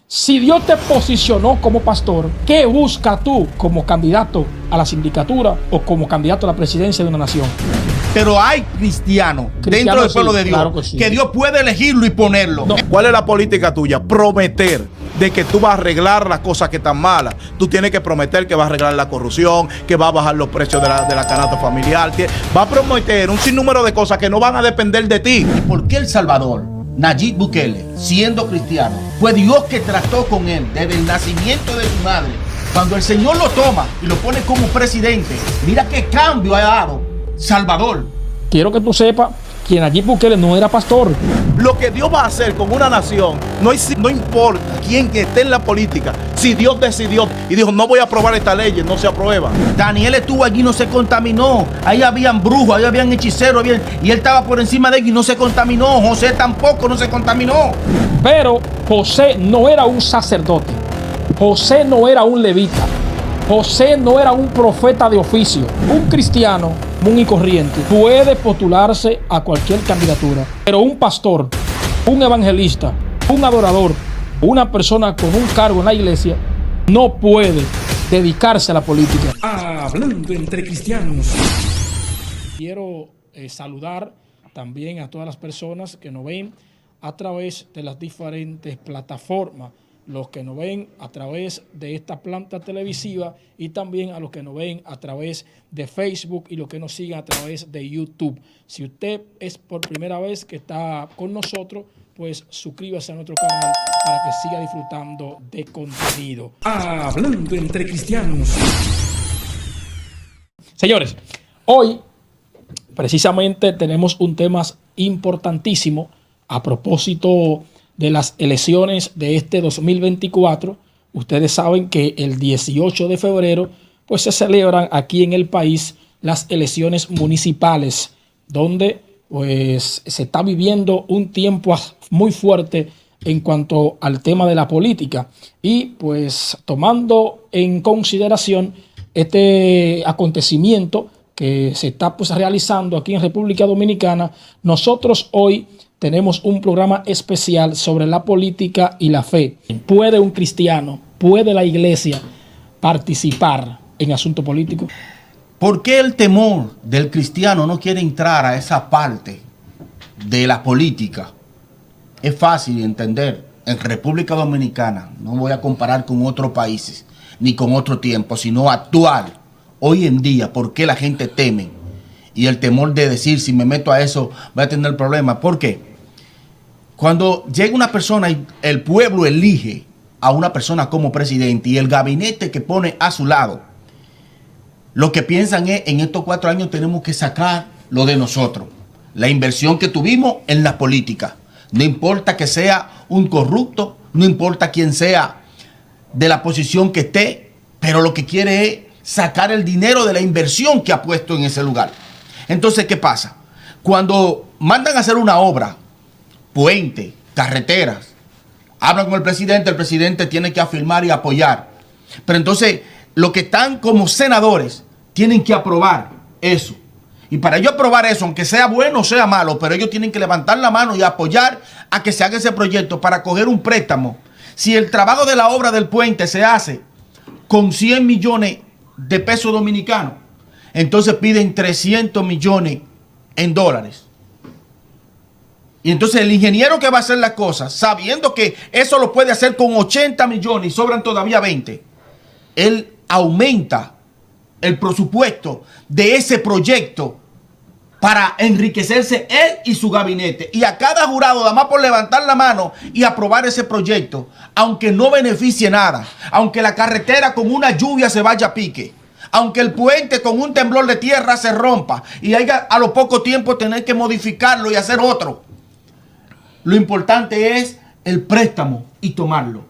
Si Dios te posicionó como pastor, ¿qué buscas tú como candidato a la sindicatura o como candidato a la presidencia de una nación? Pero hay cristianos dentro del pueblo de Dios, claro que Dios puede elegirlo y ponerlo. No. ¿Cuál es la política tuya? Prometer de que tú vas a arreglar las cosas que están malas. Tú tienes que prometer que vas a arreglar la corrupción, que vas a bajar los precios de la canasta familiar. Va a prometer un sinnúmero de cosas que no van a depender de ti. ¿Y por qué El Salvador, Nayib Bukele, siendo cristiano, fue Dios que trató con él desde el nacimiento de su madre? Cuando el Señor lo toma y lo pone como presidente, mira qué cambio ha dado Salvador. Quiero que tú sepas que Nayib Bukele no era pastor. Lo que Dios va a hacer con una nación, no importa quién que esté en la política, si Dios decidió y dijo, no voy a aprobar esta ley, no se aprueba. Daniel estuvo allí, no se contaminó. Ahí habían brujos, ahí habían hechiceros, y él estaba por encima de él y no se contaminó. José tampoco no se contaminó. Pero José no era un sacerdote. José no era un levita. José no era un profeta de oficio. Un cristiano común y corriente puede postularse a cualquier candidatura, pero un pastor, un evangelista, un adorador, una persona con un cargo en la iglesia no puede dedicarse a la política. Hablando entre cristianos. Quiero saludar también a todas las personas que nos ven a través de las diferentes plataformas, los que nos ven a través de esta planta televisiva y también a los que nos ven a través de Facebook y los que nos siguen a través de YouTube. Si usted es por primera vez que está con nosotros, pues suscríbase a nuestro canal para que siga disfrutando de contenido. Hablando entre cristianos. Señores, hoy precisamente tenemos un tema importantísimo a propósito de las elecciones de este 2024. Ustedes saben que el 18 de febrero pues se celebran aquí en el país las elecciones municipales, donde pues se está viviendo un tiempo muy fuerte en cuanto al tema de la política. Y pues tomando en consideración este acontecimiento que se está pues realizando aquí en República Dominicana, nosotros hoy tenemos un programa especial sobre la política y la fe. ¿Puede un cristiano, puede la iglesia participar en asuntos políticos? ¿Por qué el temor del cristiano no quiere entrar a esa parte de la política? Es fácil de entender. En República Dominicana, no voy a comparar con otros países, ni con otro tiempo, sino actual, hoy en día, ¿por qué la gente teme? Y el temor de decir, si me meto a eso, voy a tener problemas. ¿Por qué? Cuando llega una persona y el pueblo elige a una persona como presidente y el gabinete que pone a su lado, lo que piensan es, en estos 4 años tenemos que sacar lo de nosotros. La inversión que tuvimos en la política. No importa que sea un corrupto, no importa quién sea de la posición que esté, pero lo que quiere es sacar el dinero de la inversión que ha puesto en ese lugar. Entonces, ¿qué pasa? Cuando mandan a hacer una obra, puente, carreteras, hablan con el presidente tiene que afirmar y apoyar. Pero entonces, los que están como senadores tienen que aprobar eso. Y para ellos aprobar eso, aunque sea bueno o sea malo, pero ellos tienen que levantar la mano y apoyar a que se haga ese proyecto para coger un préstamo. Si el trabajo de la obra del puente se hace con 100 millones de pesos dominicanos, entonces piden 300 millones en dólares. Y entonces el ingeniero que va a hacer las cosas, sabiendo que eso lo puede hacer con 80 millones y sobran todavía 20, él aumenta el presupuesto de ese proyecto para enriquecerse él y su gabinete. Y a cada jurado, nada más por levantar la mano y aprobar ese proyecto, aunque no beneficie nada, aunque la carretera con una lluvia se vaya a pique, aunque el puente con un temblor de tierra se rompa y haya a lo poco tiempo tener que modificarlo y hacer otro, lo importante es el préstamo y tomarlo.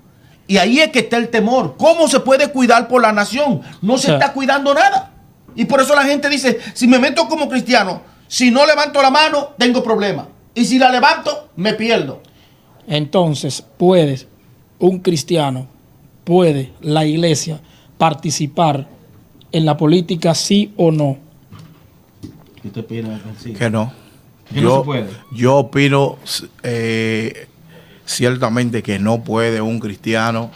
Y ahí es que está el temor. ¿Cómo se puede cuidar por la nación? No se está cuidando nada. Y por eso la gente dice, si me meto como cristiano, si no levanto la mano, tengo problemas. Y si la levanto, me pierdo. Entonces, ¿puede un cristiano, puede la iglesia participar en la política, sí o no? ¿Qué te opinas? Que no. ¿Que no se puede? Yo opino ciertamente que no puede un cristiano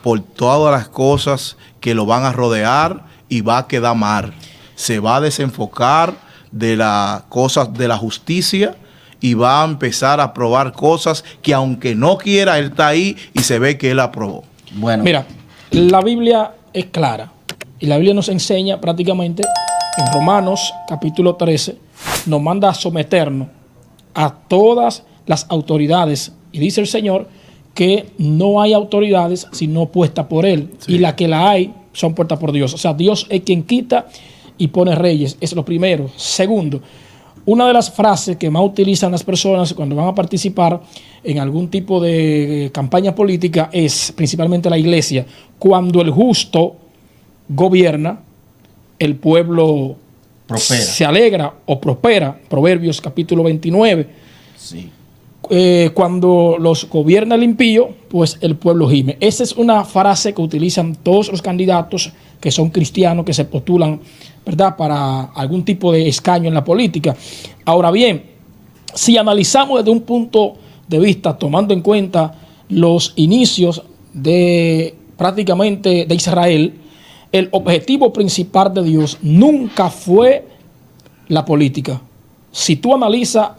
por todas las cosas que lo van a rodear y va a quedar mal. Se va a desenfocar de las cosas de la justicia y va a empezar a probar cosas que aunque no quiera, él está ahí y se ve que él aprobó. Bueno, Mira, la Biblia es clara y la Biblia nos enseña prácticamente en Romanos capítulo 13, nos manda a someternos a todas las autoridades y dice el Señor que no hay autoridades sino puestas por Él, y las que la hay son puestas por Dios. O sea, Dios es quien quita y pone reyes, es lo primero. Segundo, una de las frases que más utilizan las personas cuando van a participar en algún tipo de campaña política es, principalmente la iglesia, cuando el justo gobierna, el pueblo prospera. se alegra o prospera. Proverbios capítulo 29. Sí. Cuando los gobierna el impío, pues el pueblo gime. Esa es una frase que utilizan todos los candidatos que son cristianos, que se postulan, ¿verdad?, para algún tipo de escaño en la política. Ahora bien, si analizamos desde un punto de vista, tomando en cuenta los inicios de prácticamente de Israel, el objetivo principal de Dios nunca fue la política. Si tú analizas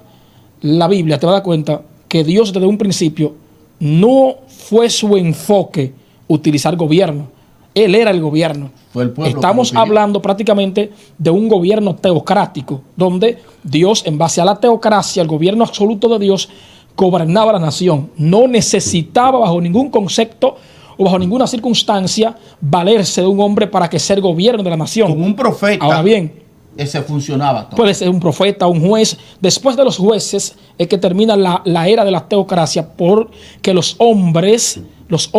la Biblia, te vas a dar cuenta que Dios desde un principio no fue su enfoque utilizar gobierno. Él era el gobierno. Fue el pueblo. Estamos hablando prácticamente de un gobierno teocrático, donde Dios, en base a la teocracia, el gobierno absoluto de Dios, gobernaba la nación. No necesitaba bajo ningún concepto o bajo ninguna circunstancia valerse de un hombre para que sea el gobierno de la nación. Con un profeta. Ahora bien, ese funcionaba todo. puede ser un profeta, un juez. Después de los jueces es que termina la era de la teocracia, porque los hombres, los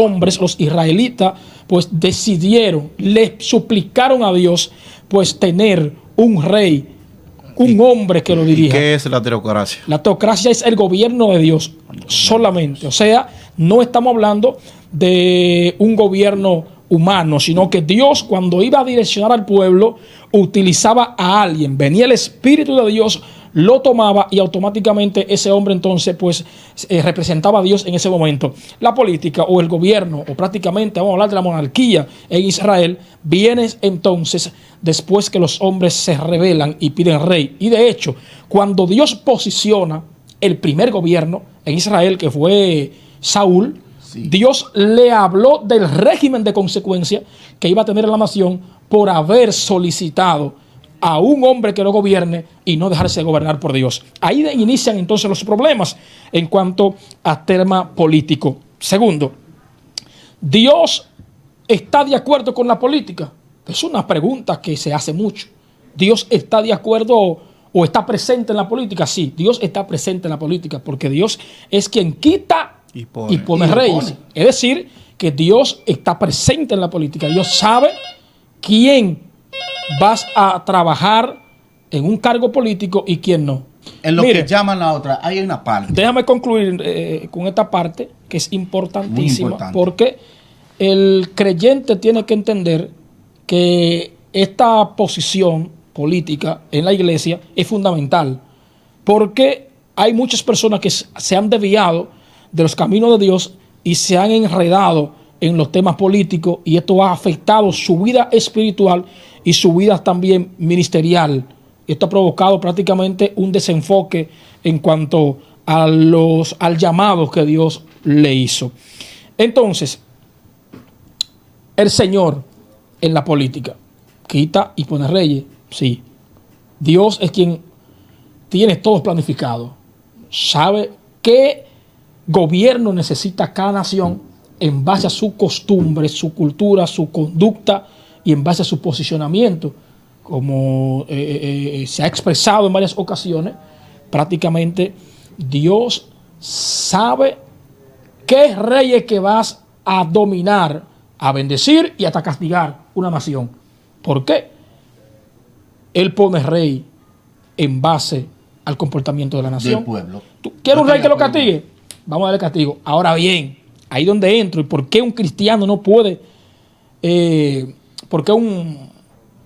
israelitas, pues decidieron, le suplicaron a Dios, pues tener un rey, un hombre que lo dirija. ¿Qué es la teocracia? La teocracia es el gobierno de Dios solamente. O sea, no estamos hablando de un gobierno humano, sino que Dios, cuando iba a direccionar al pueblo, utilizaba a alguien. Venía el Espíritu de Dios, lo tomaba y automáticamente ese hombre entonces pues representaba a Dios en ese momento. La política o el gobierno, o prácticamente vamos a hablar de la monarquía en Israel, viene entonces después que los hombres se rebelan y piden rey. Y de hecho, cuando Dios posiciona el primer gobierno en Israel, que fue Saúl, sí, Dios le habló del régimen de consecuencia que iba a tener la nación por haber solicitado a un hombre que lo gobierne y no dejarse gobernar por Dios. Ahí inician entonces los problemas en cuanto a tema político. Segundo, ¿Dios está de acuerdo con la política? Es una pregunta que se hace mucho. ¿Dios está de acuerdo o está presente en la política? Sí, Dios está presente en la política porque Dios es quien quita y pone reyes. Es decir, que Dios está presente en la política. Dios sabe quién vas a trabajar en un cargo político y quién no. En lo Mire, que llaman la otra, hay una parte. déjame concluir con esta parte que es importantísima, Muy importante. porque el creyente tiene que entender que esta posición política en la iglesia es fundamental, porque hay muchas personas que se han desviado de los caminos de Dios y se han enredado en los temas políticos, y esto ha afectado su vida espiritual y su vida también ministerial. Esto ha provocado prácticamente un desenfoque en cuanto a al llamado que Dios le hizo. Entonces, el Señor en la política quita y pone reyes, sí. Dios es quien tiene todo planificado. Sabe qué gobierno necesita cada nación en base a su costumbre, su cultura, su conducta y en base a su posicionamiento. Como se ha expresado en varias ocasiones, prácticamente Dios sabe qué reyes que vas a dominar, a bendecir y hasta castigar una nación. ¿Por qué? Él pone rey en base al comportamiento de la nación. Del pueblo. ¿Tú quieres un rey que lo castigue? Vamos a darle castigo. Ahora bien, ahí donde entro, y por qué un cristiano no puede, por qué un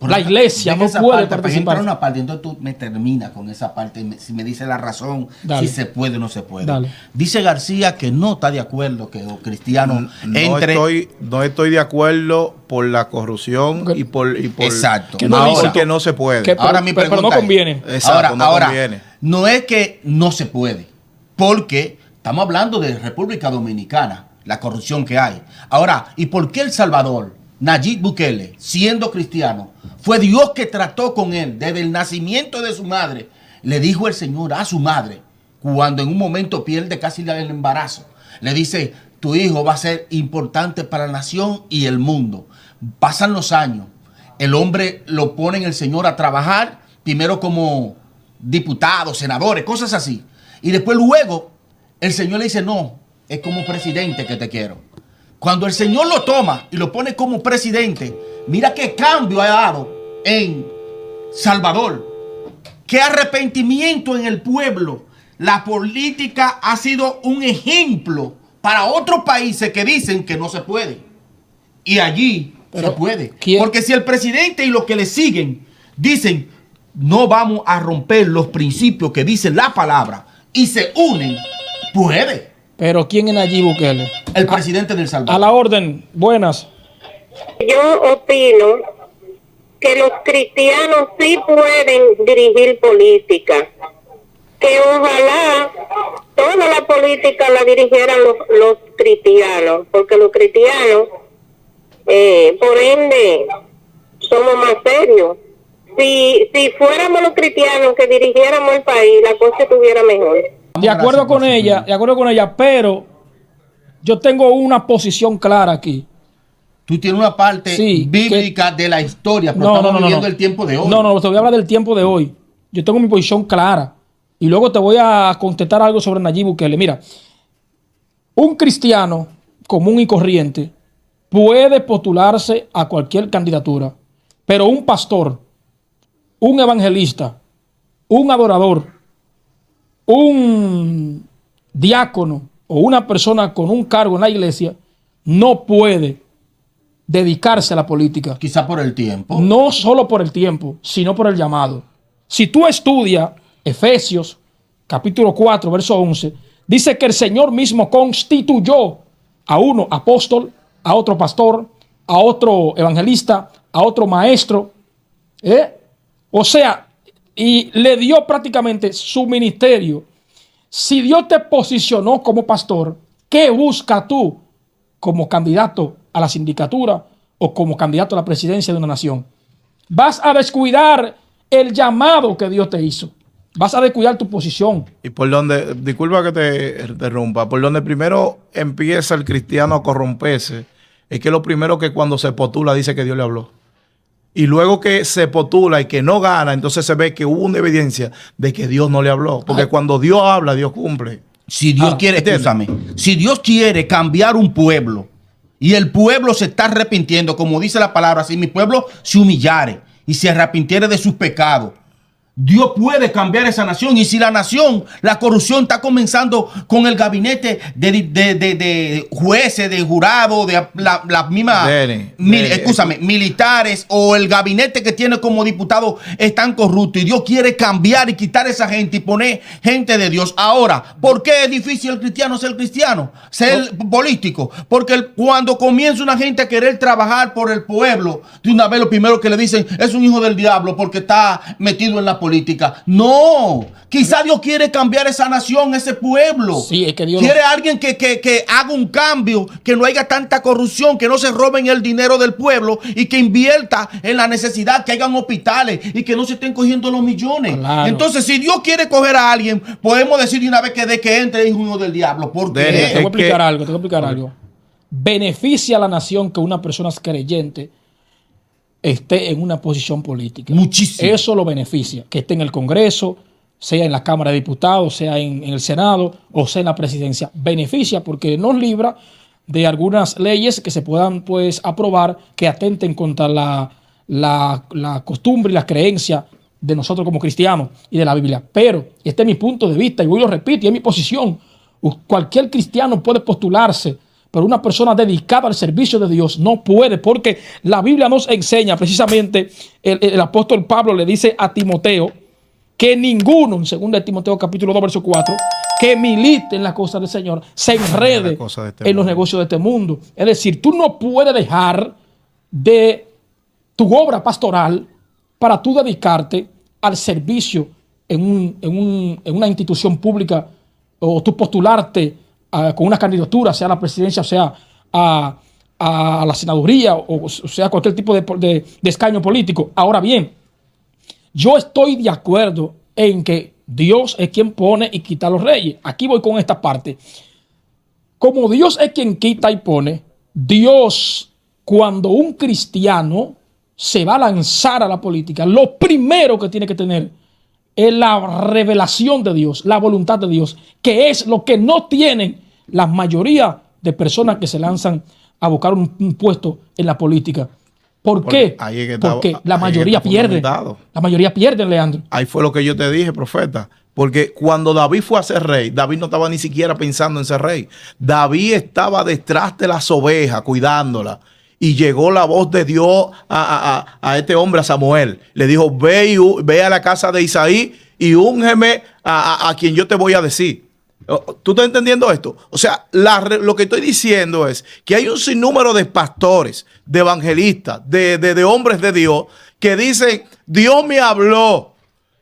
La iglesia no puede Para participar. entrar una parte, entonces tú me terminas con esa parte, si me dice la razón, Dale. si se puede o no se puede. Dale. Dice García que no está de acuerdo que los cristianos No estoy de acuerdo por la corrupción y por Exacto. ¿Qué no ahora dice? que no se puede. Que- Ahora mi pero no pregunta es- conviene. Exacto, no ahora, conviene. no es que no se puede, porque estamos hablando de República Dominicana, la corrupción que hay. Ahora, ¿y por qué El Salvador, Nayib Bukele, siendo cristiano, fue Dios que trató con él desde el nacimiento de su madre? Le dijo el Señor a su madre, cuando en un momento pierde casi el embarazo, le dice, tu hijo va a ser importante para la nación y el mundo. Pasan los años, el hombre lo pone en el Señor a trabajar, primero como diputados, senadores, cosas así. Y después luego el Señor le dice, no, es como presidente que te quiero. Cuando el Señor lo toma y lo pone como presidente, mira qué cambio ha dado en Salvador. Qué arrepentimiento en el pueblo. La política ha sido un ejemplo para otros países que dicen que no se puede. Y allí Pero, se puede. ¿quién? Porque si el presidente y los que le siguen dicen, no vamos a romper los principios que dice la palabra y se unen, puede. Pero ¿quién es Nayib Bukele? El presidente del Salvador. A la orden, buenas. Yo opino que los cristianos sí pueden dirigir política, que ojalá toda la política la dirigieran los cristianos, porque los cristianos, por ende, somos más serios. Si fuéramos los cristianos que dirigiéramos el país, la cosa estuviera mejor. De acuerdo con ella, pero yo tengo una posición clara aquí. Tú tienes una parte Sí, bíblica de la historia, pero estamos viviendo el tiempo de hoy. No, te voy a hablar del tiempo de hoy. Yo tengo mi posición clara. Y luego te voy a contestar algo sobre Nayib Bukele. Mira, un cristiano común y corriente puede postularse a cualquier candidatura, pero un pastor, un evangelista, un adorador, un diácono o una persona con un cargo en la iglesia no puede dedicarse a la política. Quizá por el tiempo. No solo por el tiempo, sino por el llamado. Si tú estudias Efesios, capítulo 4, verso 11, dice que el Señor mismo constituyó a uno apóstol, a otro pastor, a otro evangelista, a otro maestro. O sea, y le dio prácticamente su ministerio. Si Dios te posicionó como pastor, ¿qué buscas tú como candidato a la sindicatura o como candidato a la presidencia de una nación? Vas a descuidar el llamado que Dios te hizo. Vas a descuidar tu posición. Y por donde, disculpa que te interrumpa, por donde primero empieza el cristiano a corromperse, es que lo primero que cuando se postula dice que Dios le habló. Y luego que se postula y que no gana, entonces se ve que hubo una evidencia de que Dios no le habló. Porque cuando Dios habla, Dios cumple. Si Dios quiere, escúchame, si Dios quiere cambiar un pueblo y el pueblo se está arrepintiendo, como dice la palabra, si mi pueblo se humillare y se arrepintiere de sus pecados, Dios puede cambiar esa nación. Y si la nación, la corrupción está comenzando con el gabinete de jueces, de jurados, de la misma, militares, o el gabinete que tiene como diputado están corruptos, y Dios quiere cambiar y quitar esa gente y poner gente de Dios. Ahora, ¿por qué es difícil el cristiano, ser político? Porque cuando comienza una gente a querer trabajar por el pueblo, de una vez lo primero que le dicen es un hijo del diablo porque está metido en la política. No, quizá Dios quiere cambiar esa nación, ese pueblo. Sí, es que Dios quiere alguien que haga un cambio, que no haya tanta corrupción, que no se roben el dinero del pueblo y que invierta en la necesidad, que hagan hospitales y que no se estén cogiendo los millones. Claro. Entonces, si Dios quiere coger a alguien, podemos decir de una vez que de que entre es uno del diablo. ¿Por qué? Te voy a explicar algo. Beneficia a la nación que una persona creyente esté en una posición política. Muchísimo. Eso lo beneficia. Que esté en el Congreso, sea en la Cámara de Diputados, sea en el Senado o sea en la presidencia. Beneficia porque nos libra de algunas leyes que se puedan pues aprobar que atenten contra la costumbre y la creencia de nosotros como cristianos y de la Biblia. Pero, y este es mi punto de vista, y hoy lo repito, y es mi posición, cualquier cristiano puede postularse pero una persona dedicada al servicio de Dios no puede, porque la Biblia nos enseña precisamente, el apóstol Pablo le dice a Timoteo que ninguno, en 2 Timoteo capítulo 2 verso 4, que milite en las cosas del Señor, se enrede en los negocios de este mundo. Es decir, tú no puedes dejar de tu obra pastoral para tú dedicarte al servicio en una institución pública, o tú postularte con una candidatura, sea a la presidencia, sea a la senaduría, o sea cualquier tipo de escaño político. Ahora bien, yo estoy de acuerdo en que Dios es quien pone y quita a los reyes. Aquí voy con esta parte. Como Dios es quien quita y pone, Dios, cuando un cristiano se va a lanzar a la política, lo primero que tiene que tener es la revelación de Dios, la voluntad de Dios, que es lo que no tienen la mayoría de personas que se lanzan a buscar un puesto en la política. ¿Por qué? Porque la mayoría pierde. La mayoría pierde, Leandro. Ahí fue lo que yo te dije, profeta. Porque cuando David fue a ser rey, David no estaba ni siquiera pensando en ser rey. David estaba detrás de las ovejas, cuidándolas. Y llegó la voz de Dios a este hombre, a Samuel. Le dijo, ve a la casa de Isaí y úngeme a quien yo te voy a decir. ¿Tú estás entendiendo esto? O sea, lo que estoy diciendo es que hay un sinnúmero de pastores, de evangelistas, de hombres de Dios que dicen, Dios me habló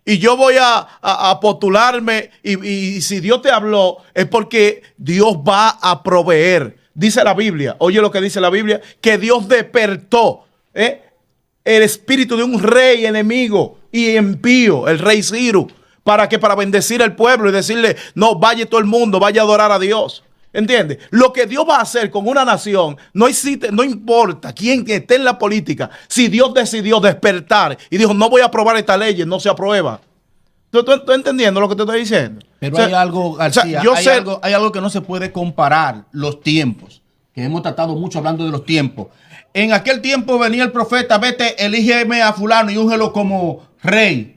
y yo voy a postularme y si Dios te habló es porque Dios va a proveer. Dice la Biblia, oye lo que dice la Biblia, que Dios despertó el espíritu de un rey enemigo y impío, el rey Ciro. ¿Para qué? Para bendecir al pueblo y decirle, no, vaya todo el mundo, vaya a adorar a Dios. ¿Entiendes? Lo que Dios va a hacer con una nación, no importa quién esté en la política, si Dios decidió despertar y dijo, no voy a aprobar esta ley, no se aprueba. ¿Tú entendiendo lo que te estoy diciendo? Pero o sea, hay algo, García, o sea, hay algo que no se puede comparar, los tiempos, que hemos tratado mucho hablando de los tiempos. En aquel tiempo venía el profeta, vete, elígeme a fulano y úngelo como rey.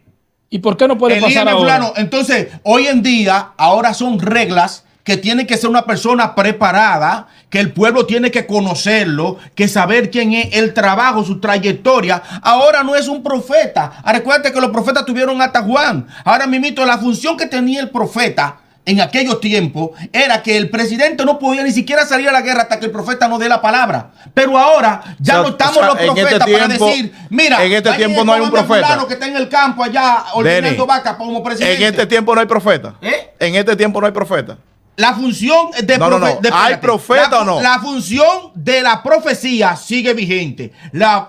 ¿Y por qué no puede pasar ahora? Fulano. Entonces, hoy en día, ahora son reglas que tiene que ser una persona preparada, que el pueblo tiene que conocerlo, que saber quién es, el trabajo, su trayectoria. Ahora no es un profeta. Recuerda que los profetas tuvieron hasta Juan. Ahora mismo, la función que tenía el profeta en aquellos tiempos era que el presidente no podía ni siquiera salir a la guerra hasta que el profeta no dé la palabra. Pero ahora ya no estamos los profetas para decir, mira, en este tiempo no hay un profeta que está en el campo allá ordenando vacas como presidente. En este tiempo no hay profeta. En este tiempo no hay profeta. La función de ¿hay profeta o no? La función de la profecía sigue vigente.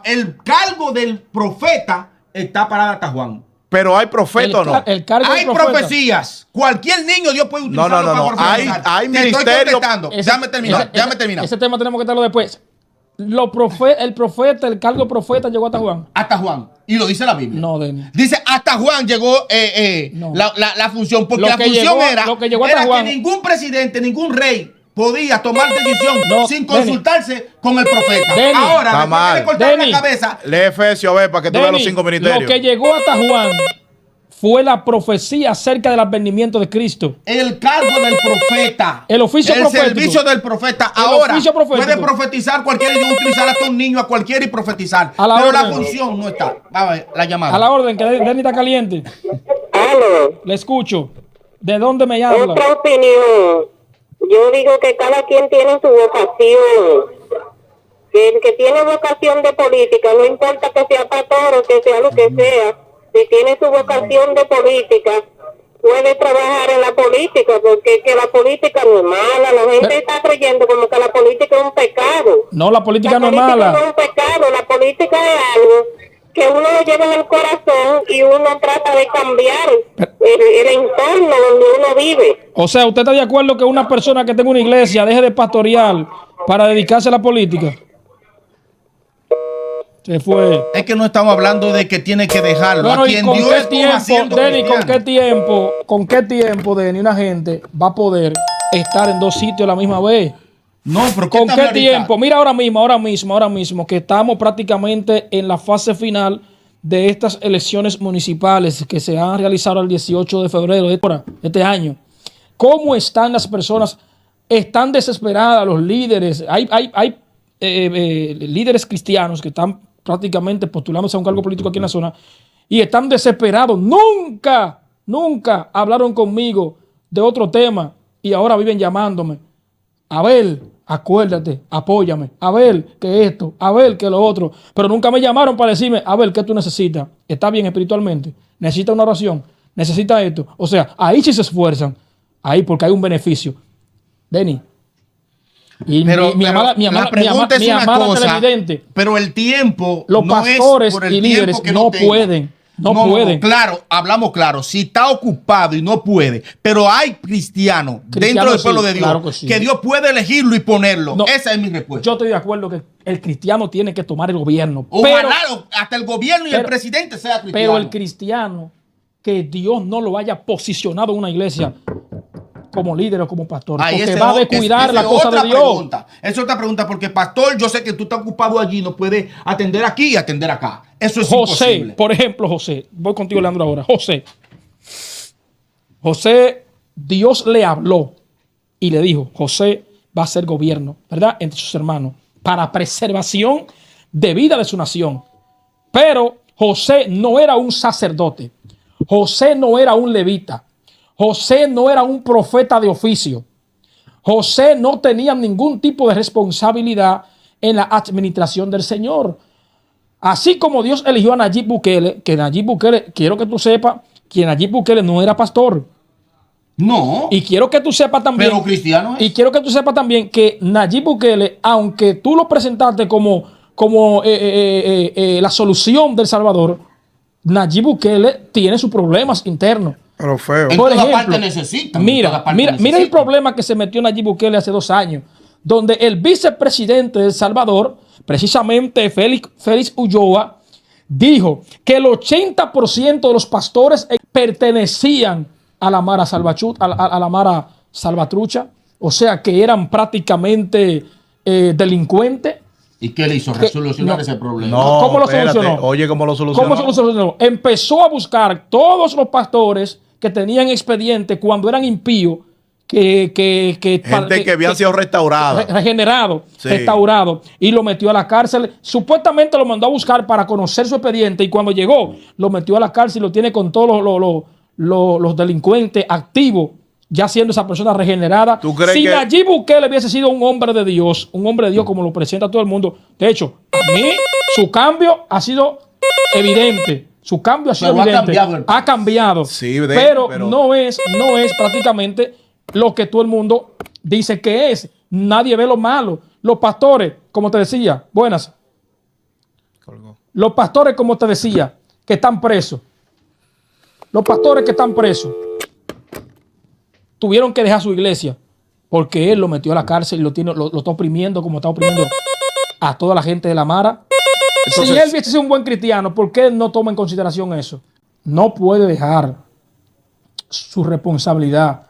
El cargo del profeta está parado hasta Juan. Pero hay profeta o no. Hay profecías. Cualquier niño Dios puede utilizarlo para profetizar. Hay ministerio. Déjame terminar. Ese tema tenemos que darlo después. El profeta, el cargo profeta llegó hasta Juan. Hasta Juan. Y lo dice la Biblia. No, Denis. Dice hasta Juan llegó no. la función. Porque la función era que ningún presidente, ningún rey podía tomar decisión sin consultarse con el profeta. Denis, ahora, después de cortar la cabeza. Lee Efesios, a ver, para que tú veas los 5 ministerios. Lo que llegó hasta Juan fue la profecía acerca del advenimiento de Cristo. El cargo del profeta. El oficio profético. El servicio del profeta. Ahora puede profetizar cualquiera y utilizar hasta un niño a cualquiera y profetizar. Pero la función no está. A ver, la llamada. A la orden, que Denis está caliente. Aló. Le escucho. ¿De dónde me habla? Otra opinión. Yo digo que cada quien tiene su vocación. Que el que tiene vocación de política, no importa que sea pastor o que sea lo que sea, si tiene su vocación de política, puede trabajar en la política, porque que la política no es mala. La gente está creyendo como que la política es un pecado. No, la política no es mala. No es un pecado, la política es algo que uno lo lleva en el corazón y uno trata de cambiar el entorno donde uno vive. O sea, ¿usted está de acuerdo que una persona que tenga una iglesia deje de pastorear para dedicarse a la política? Se fue. Es que no estamos hablando de que tiene que dejarlo. Bueno, ¿y con qué tiempo, Denis, con qué tiempo, Denis, una gente va a poder estar en dos sitios a la misma vez? No, pero ¿con qué tiempo? Mira, ahora mismo, que estamos prácticamente en la fase final de estas elecciones municipales que se han realizado el 18 de febrero de este año. ¿Cómo están las personas están desesperadas los líderes. Hay líderes cristianos que están prácticamente postulándose a un cargo político aquí en la zona y están desesperados. Nunca hablaron conmigo de otro tema y ahora viven llamándome. Abel, acuérdate, apóyame. Abel, que esto, Abel, que lo otro. Pero nunca me llamaron para decirme, Abel, ¿qué tú necesitas? ¿Estás bien espiritualmente? ¿Necesitas una oración? ¿Necesitas esto? O sea, ahí sí se esfuerzan. Ahí porque hay un beneficio. Denny. Y Pero, mi amada televidente. Pero el tiempo, los no pastores es por el y líderes tiempo que no tenga. pueden. No pueden. Claro, hablamos claro. Si está ocupado y no puede, pero hay cristianos dentro del pueblo de Dios claro que sí. que Dios puede elegirlo y ponerlo. No, esa es mi respuesta. yo estoy de acuerdo que el cristiano tiene que tomar el gobierno. Ojalá hasta el gobierno y el presidente sea cristiano. Pero el cristiano, que Dios no lo haya posicionado en una iglesia como líder o como pastor, porque va a descuidar la cosa de Dios. Es otra pregunta, porque pastor, yo sé que tú estás ocupado allí, no puedes atender aquí y atender acá. Eso es imposible. Por ejemplo, José, voy contigo, Leandro, ahora. José, Dios le habló y le dijo, José va a ser gobierno, ¿verdad? Entre sus hermanos, para preservación de vida de su nación. Pero José no era un sacerdote. José no era un levita. José no era un profeta de oficio. José no tenía ningún tipo de responsabilidad en la administración del Señor. Así como Dios eligió a Nayib Bukele, que Nayib Bukele, quiero que tú sepas que Nayib Bukele no era pastor. No. Y quiero que tú sepas también. Pero cristiano es. Y quiero que tú sepas también que Nayib Bukele, aunque tú lo presentaste como la solución del Salvador, Nayib Bukele tiene sus problemas internos. Pero feo. En toda parte necesitan. Mira el problema que se metió Nayib Bukele hace 2 años, donde el vicepresidente de El Salvador, precisamente Félix Ulloa, dijo que el 80% de los pastores pertenecían a la Mara Salvatrucha, o sea que eran prácticamente delincuentes. ¿Y qué le hizo? Resolucionar ese problema. No, ¿Cómo lo espérate. solucionó? Oye, ¿cómo lo solucionó? ¿Cómo se lo solucionó? Empezó a buscar todos los pastores que tenían expediente cuando eran impíos, gente que habían sido restaurados. Regenerados, Sí. restaurados, y lo metió a la cárcel. Supuestamente lo mandó a buscar para conocer su expediente, y cuando llegó, lo metió a la cárcel y lo tiene con todos los delincuentes activos, ya siendo esa persona regenerada. ¿Tú crees si que Nayib Bukele hubiese sido un hombre de Dios como lo presenta todo el mundo, de hecho, a mí su cambio ha sido evidente. Su cambio ha sido Pero evidente. Ha cambiado. Sí, pero no es prácticamente lo que todo el mundo dice que es. Nadie ve lo malo. Los pastores, como te decía, buenas. Los pastores, como te decía, que están presos. Los pastores que están presos tuvieron que dejar su iglesia porque él lo metió a la cárcel y lo está oprimiendo como está oprimiendo a toda la gente de la Mara. Entonces, si él hubiese sido un buen cristiano, ¿por qué no toma en consideración eso? No puede dejar su responsabilidad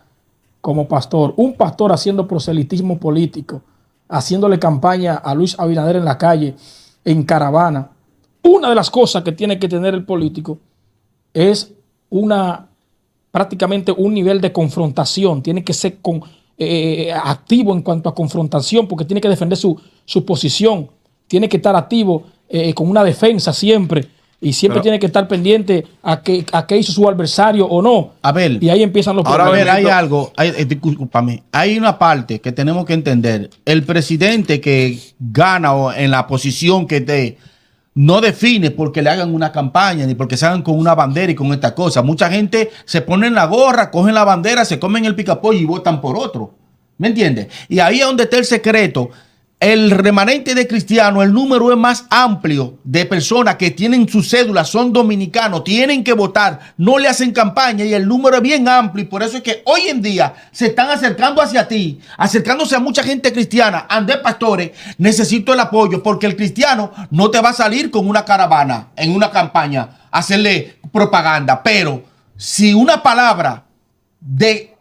como pastor. Un pastor haciendo proselitismo político, haciéndole campaña a Luis Abinader en la calle, en caravana. Una de las cosas que tiene que tener el político es prácticamente un nivel de confrontación. Tiene que ser activo en cuanto a confrontación, porque tiene que defender su posición. Tiene que estar activo con una defensa siempre. Y siempre tiene que estar pendiente a qué hizo su adversario o no. Abel. Y ahí empiezan los Ahora, problemas. Abel, hay algo, discúlpame, hay una parte que tenemos que entender. El presidente que gana en la posición que te no define porque le hagan una campaña ni porque se hagan con una bandera y con esta cosa. Mucha gente se pone en la gorra, cogen la bandera, se comen el picapollo y votan por otro. ¿Me entiendes? Y ahí es donde está el secreto. El remanente de cristianos, el número es más amplio de personas que tienen su cédula, son dominicanos, tienen que votar, no le hacen campaña y el número es bien amplio. Y por eso es que hoy en día se están acercando hacia ti, acercándose a mucha gente cristiana. Andrés Pastores, necesito el apoyo porque el cristiano no te va a salir con una caravana en una campaña, a hacerle propaganda. Pero si una palabra de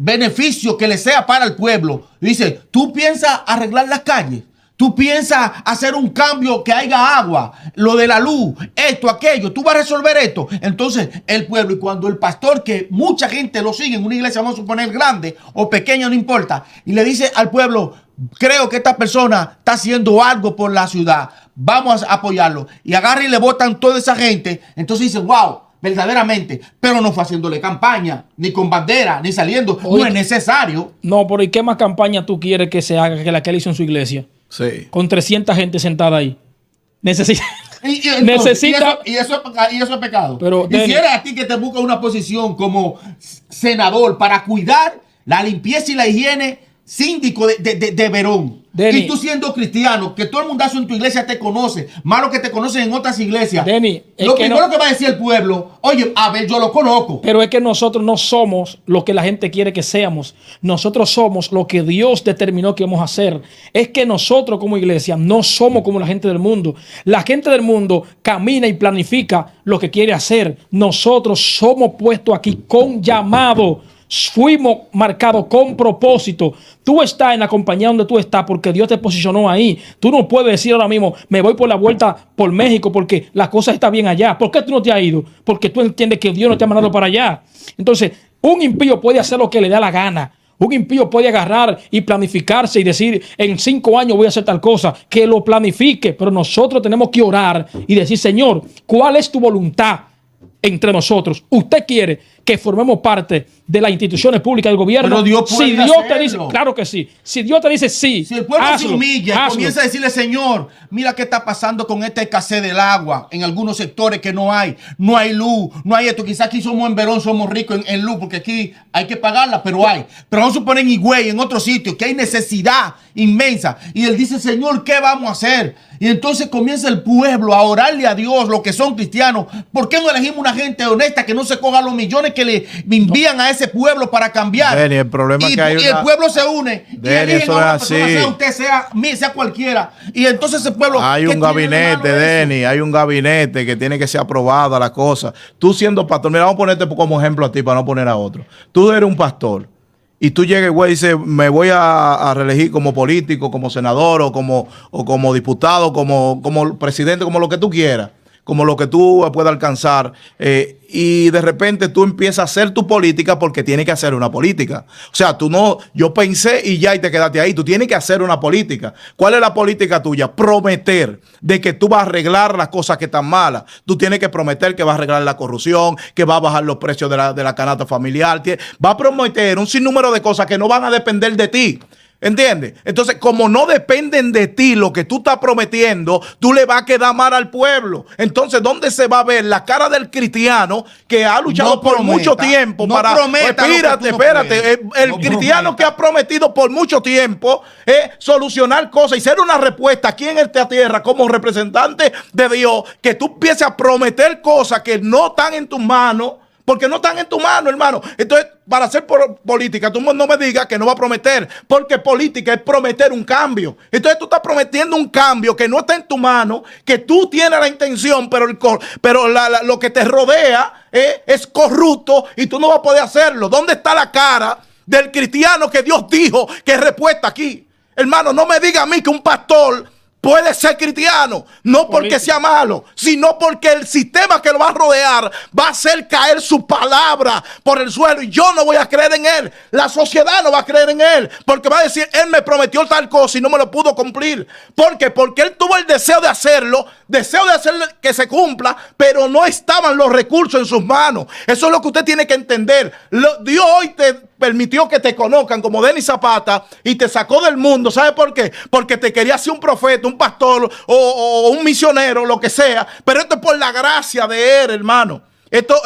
beneficio que le sea para el pueblo, dice, tú piensas arreglar las calles, Tú piensas hacer un cambio, que haya agua, lo de la luz, esto, aquello, tú vas a resolver esto. Entonces, el pueblo, y cuando el pastor, que mucha gente lo sigue en una iglesia, vamos a suponer grande o pequeña, no importa, y le dice al pueblo, creo que esta persona está haciendo algo por la ciudad, vamos a apoyarlo. Y agarran y le votan toda esa gente. Entonces dicen, wow, verdaderamente, pero no fue haciéndole campaña, ni con bandera, ni saliendo. Oye, no es necesario. No, pero ¿y qué más campaña tú quieres que se haga que la que él hizo en su iglesia? Sí. Con 300 gente sentada ahí. Necesita. Necesita. Y eso es pecado. Pero, y si eres a ti que te busca una posición como senador para cuidar la limpieza y la higiene, síndico de Verón. Denny, y tú siendo cristiano, que todo el mundazo en tu iglesia te conoce, más lo que te conocen en otras iglesias. Denny, lo primero que va a decir el pueblo, oye, a ver, yo lo conozco. Pero es que nosotros no somos lo que la gente quiere que seamos. Nosotros somos lo que Dios determinó que vamos a hacer. Es que nosotros como iglesia no somos como la gente del mundo. La gente del mundo camina y planifica lo que quiere hacer. Nosotros somos puestos aquí con llamado. Fuimos marcados con propósito. Tú estás en la compañía donde tú estás porque Dios te posicionó ahí. Tú no puedes decir ahora mismo, me voy por la vuelta por México porque la cosa está bien allá. ¿Por qué tú no te has ido? Porque tú entiendes que Dios no te ha mandado para allá. Entonces, un impío puede hacer lo que le da la gana. Un impío puede agarrar y planificarse y decir, en 5 años voy a hacer tal cosa. Que lo planifique. Pero nosotros tenemos que orar y decir, Señor, ¿cuál es tu voluntad entre nosotros? ¿Usted quiere que formemos parte de las instituciones públicas del gobierno? Pero Dios puede si Dios hacerlo. te dice, claro que sí. Si Dios te dice sí, si el pueblo hazlo, se humilla y hazlo. comienza a decirle, Señor, mira qué está pasando con esta escasez del agua en algunos sectores que no hay luz, no hay esto. Quizás aquí somos en Verón, somos ricos en luz, porque aquí hay que pagarla, pero hay. Pero vamos a suponer en Higüey, en otros sitios, que hay necesidad inmensa. Y él dice, Señor, ¿qué vamos a hacer? Y entonces comienza el pueblo a orarle a Dios, los que son cristianos. ¿Por qué no elegimos una gente honesta que no se coja los millones que le envían a ese pueblo para cambiar? Denny, el problema es que hay y el pueblo se une. Denny, y eligen eso a una es persona, así. sea usted, sea cualquiera. Y entonces ese pueblo... Hay ¿qué un tiene de gabinete, malo eso? Denny, hay un gabinete que tiene que ser aprobada la cosa. Tú siendo pastor, mira, vamos a ponerte como ejemplo a ti para no poner a otro. Tú eres un pastor y tú llegas, güey, y dices, me voy a reelegir como político, como senador o como diputado, como presidente, como lo que tú quieras, como lo que tú puedas alcanzar. Y de repente tú empiezas a hacer tu política porque tienes que hacer una política. O sea, tú no, yo pensé y ya y te quedaste ahí. Tú tienes que hacer una política. ¿Cuál es la política tuya? Prometer de que tú vas a arreglar las cosas que están malas. Tú tienes que prometer que vas a arreglar la corrupción, que vas a bajar los precios de la canasta familiar. Va a prometer un sinnúmero de cosas que no van a depender de ti. ¿Entiendes? Entonces, como no dependen de ti lo que tú estás prometiendo, tú le vas a quedar mal al pueblo. Entonces, ¿dónde se va a ver la cara del cristiano que ha luchado No por prometa, mucho tiempo no para... prometa lo que tú no Espérate. puedes. El No cristiano prometa. que ha prometido por mucho tiempo solucionar cosas y ser una respuesta aquí en esta tierra como representante de Dios, que tú empieces a prometer cosas que no están en tus manos. Porque no están en tu mano, hermano. Entonces, para hacer política, tú no me digas que no va a prometer. Porque política es prometer un cambio. Entonces, tú estás prometiendo un cambio que no está en tu mano, que tú tienes la intención, pero lo que te rodea es corrupto y tú no vas a poder hacerlo. ¿Dónde está la cara del cristiano que Dios dijo que es respuesta aquí? Hermano, no me diga a mí que un pastor puede ser cristiano, no porque sea malo, sino porque el sistema que lo va a rodear va a hacer caer su palabra por el suelo. Y yo no voy a creer en él. La sociedad no va a creer en él, porque va a decir, él me prometió tal cosa y no me lo pudo cumplir. ¿Por qué? Porque él tuvo el deseo de hacerlo, que se cumpla, pero no estaban los recursos en sus manos. Eso es lo que usted tiene que entender. Dios hoy te permitió que te conozcan como Denny Zapata y te sacó del mundo. ¿Sabe por qué? Porque te quería ser un profeta, un pastor o un misionero, lo que sea. Pero esto es por la gracia de él, hermano. Esto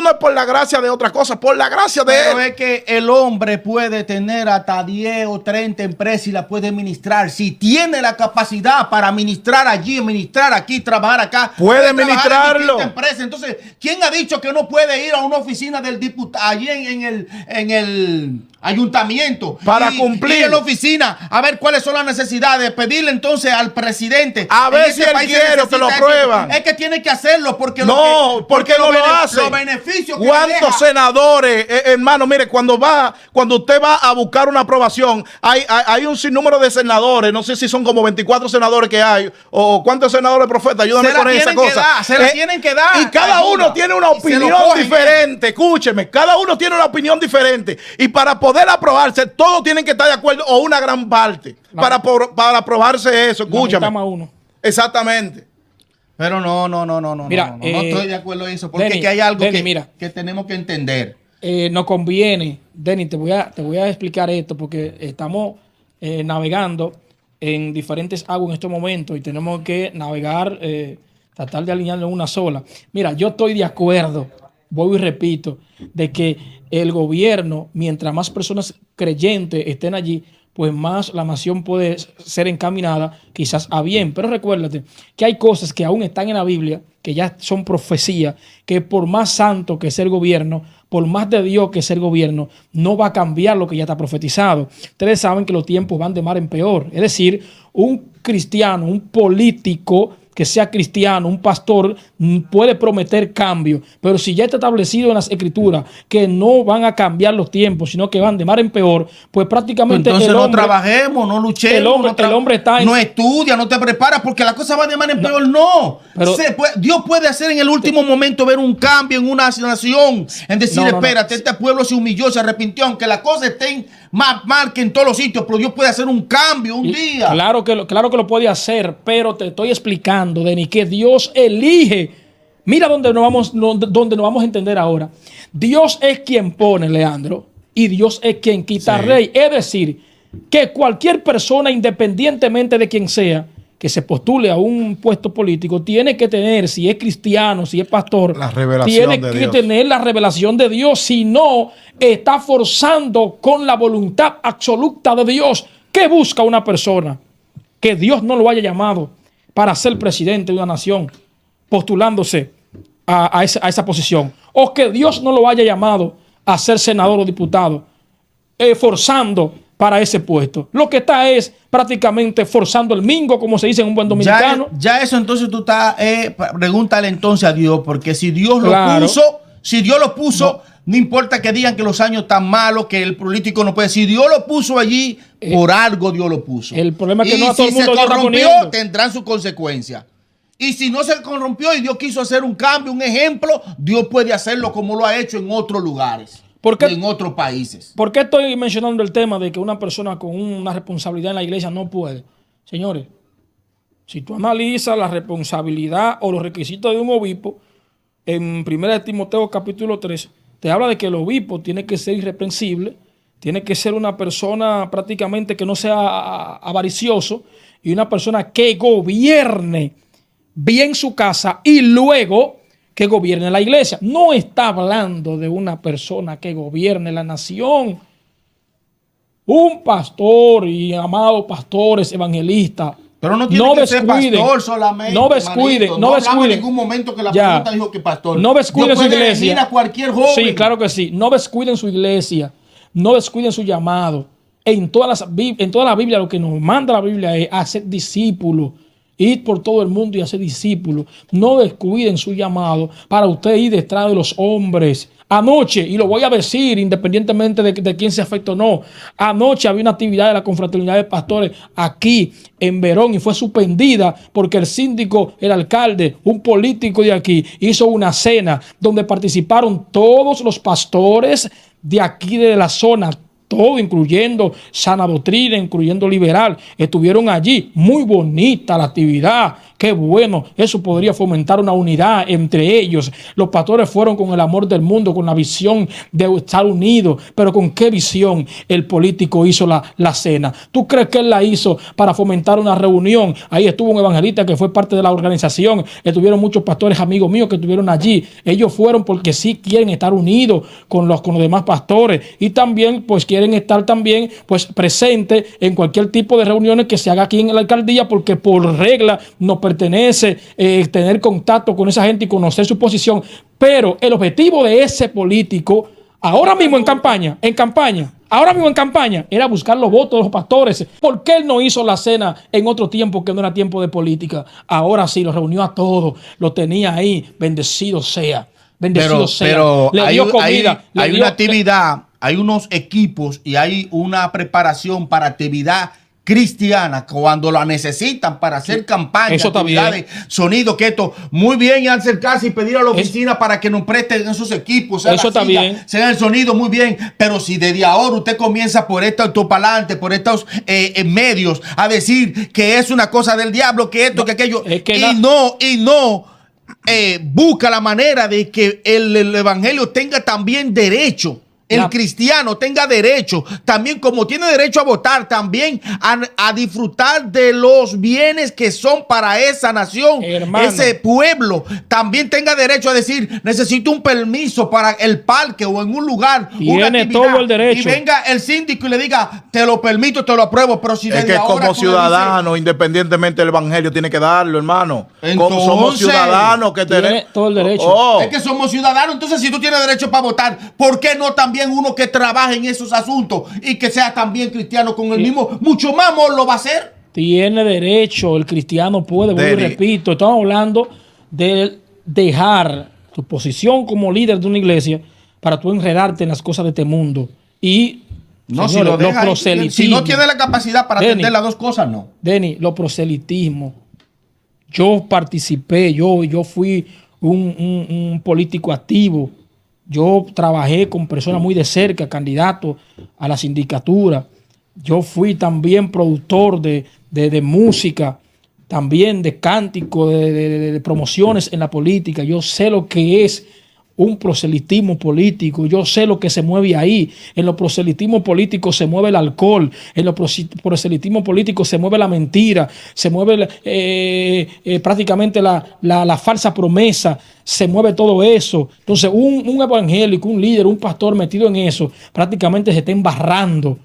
no es por la gracia de otra cosa, por la gracia de él. Pero es que el hombre puede tener hasta 10 o 30 empresas y la puede administrar. Si tiene la capacidad para administrar allí, administrar aquí, trabajar acá, puede trabajar administrarlo. en distintas empresas. Entonces, ¿quién ha dicho que no puede ir a una oficina del diputado allí en el ayuntamiento. Para y cumplir. Y en la oficina, a ver cuáles son las necesidades, pedirle entonces al presidente. A ver en si ese él país se quiere o que lo necesita aprueban. Es que tiene que hacerlo porque No, porque no lo hace. Los beneficios que ¿Cuántos deja, senadores, hermano? Mire, cuando usted va a buscar una aprobación, hay un sinnúmero de senadores, no sé si son como 24 senadores que hay, o cuántos senadores, profeta, ayúdame se la con esa tienen que cosa. dar, se la tienen que dar. Y cada ayuda. uno tiene una Y se lo opinión cogen, diferente, escúcheme, cada uno tiene una opinión diferente. Y para poder aprobarse, todos tienen que estar de acuerdo, o una gran parte, para aprobarse eso, escúchame. Uno. Exactamente. Pero no Mira, no estoy de acuerdo en eso, porque Denny, es que hay algo Denny, mira. que tenemos que entender. Nos conviene, Denny, te voy a explicar esto porque estamos navegando en diferentes aguas en estos momentos y tenemos que navegar, tratar de alinearlo en una sola. Mira, yo estoy de acuerdo, voy y repito, de que el gobierno, mientras más personas creyentes estén allí, pues más la nación puede ser encaminada quizás a bien. Pero recuérdate que hay cosas que aún están en la Biblia, que ya son profecía, que por más santo que sea el gobierno, por más de Dios que sea el gobierno, no va a cambiar lo que ya está profetizado. Ustedes saben que los tiempos van de mal en peor. Es decir, un cristiano, un político que sea cristiano, un pastor, puede prometer cambio, pero si ya está establecido en las escrituras que no van a cambiar los tiempos, sino que van de mal en peor, pues prácticamente Entonces el no hombre, trabajemos, no luchemos, el hombre está en... no estudia, no te preparas, porque la cosa va de mal en peor, no. Pero, Dios puede hacer en el último momento ver un cambio en una nación, en decir, espérate, este pueblo se humilló, se arrepintió, aunque la cosa esté más mal que en todos los sitios, pero Dios puede hacer un cambio un día. Claro que lo puede hacer, pero te estoy explicando, Denny, que Dios elige. Mira donde nos vamos a entender ahora. Dios es quien pone, Leandro, y Dios es quien quita rey. Es decir, que cualquier persona, independientemente de quien sea, que se postule a un puesto político, tiene que tener, si es cristiano, si es pastor, la revelación tiene de que Dios. tener la revelación de Dios. Si no, está forzando con la voluntad absoluta de Dios. ¿Qué busca una persona? Que Dios no lo haya llamado para ser presidente de una nación, postulándose a esa posición. O que Dios no lo haya llamado a ser senador o diputado, forzando para ese puesto. Lo que está es prácticamente forzando el mingo, como se dice en un buen dominicano. Ya eso entonces tú estás, pregúntale entonces a Dios, porque si Dios lo puso, no importa que digan que los años están malos, que el político no puede. Si Dios lo puso allí, por algo Dios lo puso. El problema es que y no a todo el mundo si se lo está corrompió, poniendo. tendrán sus consecuencias. Y si no se corrompió y Dios quiso hacer un cambio, un ejemplo, Dios puede hacerlo como lo ha hecho en otros lugares. Y en otros países. ¿Por qué estoy mencionando el tema de que una persona con una responsabilidad en la iglesia no puede? Señores, si tú analizas la responsabilidad o los requisitos de un obispo, en 1 Timoteo capítulo 3, te habla de que el obispo tiene que ser irreprensible, tiene que ser una persona prácticamente que no sea avaricioso y una persona que gobierne bien su casa y luego que gobierne la iglesia. No está hablando de una persona que gobierne la nación. Un pastor y amados pastores evangelistas. Pero no tiene que ser pastor solamente. No descuiden. No hablamos en ningún momento que la pregunta dijo que pastor. No descuiden su iglesia. Mira cualquier joven. Sí, claro que sí. No descuiden su iglesia. No descuiden su llamado. En toda la Biblia lo que nos manda la Biblia es hacer discípulos. Ir por todo el mundo y hacer discípulos. No descuiden su llamado para usted ir detrás de los hombres. Anoche, y lo voy a decir independientemente de quién se afecte o no, anoche había una actividad de la confraternidad de pastores aquí en Verón y fue suspendida porque el síndico, el alcalde, un político de aquí hizo una cena donde participaron todos los pastores de aquí de la zona. Todo, incluyendo Sana Doctrina, incluyendo Liberal, estuvieron allí. Muy bonita la actividad. Qué bueno. Eso podría fomentar una unidad entre ellos. Los pastores fueron con el amor del mundo, con la visión de estar unidos. Pero ¿con qué visión el político hizo la cena? ¿Tú crees que él la hizo para fomentar una reunión? Ahí estuvo un evangelista que fue parte de la organización. Estuvieron muchos pastores amigos míos que estuvieron allí. Ellos fueron porque sí quieren estar unidos con los demás pastores. Y también pues quieren estar también pues presentes en cualquier tipo de reuniones que se haga aquí en la alcaldía, porque por regla nos pertenece tener contacto con esa gente y conocer su posición. Pero el objetivo de ese político ahora mismo en campaña ahora mismo en campaña, era buscar los votos de los pastores. ¿Por qué él no hizo la cena en otro tiempo que no era tiempo de política? Ahora sí, los reunió a todos, lo tenía ahí, bendecido sea. Bendecido sea. Pero le dio comida. hay una actividad, hay unos equipos y hay una preparación para actividad cristiana cuando la necesitan para hacer campaña, eso está actividades, sonido, que esto, muy bien acercarse y pedir a la oficina para que nos presten esos equipos, sea eso la está silla, bien, sea el sonido, muy bien, pero si desde ahora usted comienza por este autopalante, por estos medios, a decir que es una cosa del diablo, que esto, que aquello, es que y no busca la manera de que el evangelio tenga también derecho. El cristiano tenga derecho, también como tiene derecho a votar, también a disfrutar de los bienes que son para esa nación, hermano, ese pueblo. También tenga derecho a decir, necesito un permiso para el parque o en un lugar. Tiene todo el derecho. Y venga el síndico y le diga, te lo permito, te lo apruebo. Pero si es que como ciudadano, independientemente del evangelio, tiene que darlo, hermano. Como somos ciudadanos que tenemos todo el derecho. Es que somos ciudadanos. Entonces, si tú tienes derecho para votar, ¿por qué no también uno que trabaje en esos asuntos y que sea también cristiano con el mismo, mucho más amor lo va a hacer? Tiene derecho, el cristiano puede, vuelvo y repito, estamos hablando de dejar tu posición como líder de una iglesia para tú enredarte en las cosas de este mundo. Y no, señores, si lo deja, proselitismo, si no tiene la capacidad para atender las dos cosas, no. Denny, los proselitismos. Yo participé, yo fui un político activo. Yo trabajé con personas muy de cerca, candidatos a la sindicatura. Yo fui también productor de música, también de cántico, de promociones en la política. Yo sé lo que es un proselitismo político. Yo sé lo que se mueve ahí. En los proselitismos políticos se mueve el alcohol. En los proselitismos políticos se mueve la mentira. Se mueve prácticamente la falsa promesa. Se mueve todo eso. Entonces un evangélico, un líder, un pastor metido en eso, prácticamente se está embarrando.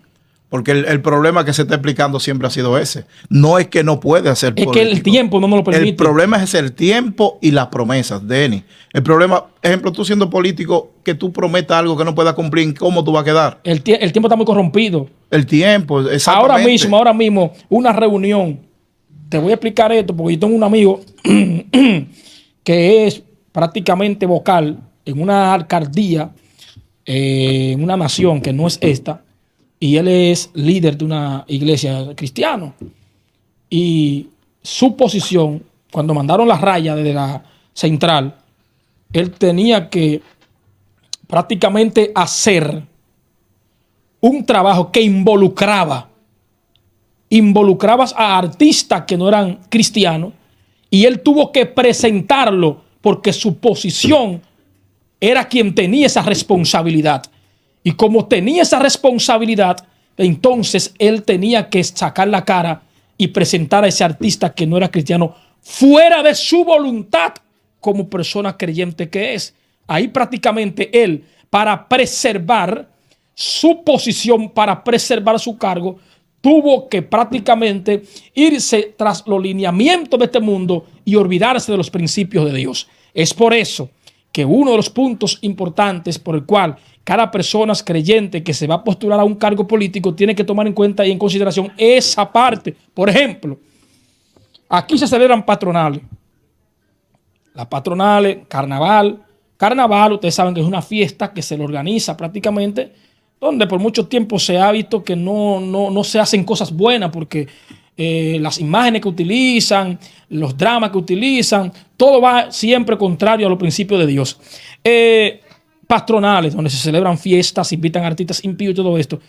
Porque el problema que se está explicando siempre ha sido ese. No es que no puede hacer político. Es que el tiempo no nos lo permite. El problema es el tiempo y las promesas, Denny. El problema, ejemplo, tú siendo político, que tú prometas algo que no puedas cumplir, ¿cómo tú vas a quedar? El tiempo está muy corrompido. El tiempo, exactamente. Ahora mismo, una reunión. Te voy a explicar esto porque yo tengo un amigo que es prácticamente vocal en una alcaldía, en una nación que no es esta. Y él es líder de una iglesia cristiana. Y su posición, cuando mandaron la raya desde la central, él tenía que prácticamente hacer un trabajo que involucrabas a artistas que no eran cristianos, y él tuvo que presentarlo porque su posición era quien tenía esa responsabilidad. Y como tenía esa responsabilidad, entonces él tenía que sacar la cara y presentar a ese artista que no era cristiano fuera de su voluntad como persona creyente que es. Ahí prácticamente él, para preservar su posición, para preservar su cargo, tuvo que prácticamente irse tras los lineamientos de este mundo y olvidarse de los principios de Dios. Es por eso que uno de los puntos importantes por el cual cada persona creyente que se va a postular a un cargo político tiene que tomar en cuenta y en consideración esa parte. Por ejemplo, aquí se celebran patronales. Las patronales, carnaval. Carnaval, ustedes saben que es una fiesta que se le organiza prácticamente, donde por mucho tiempo se ha visto que no se hacen cosas buenas porque las imágenes que utilizan, los dramas que utilizan, todo va siempre contrario a los principios de Dios. Patronales, donde se celebran fiestas, invitan artistas impíos y todo esto.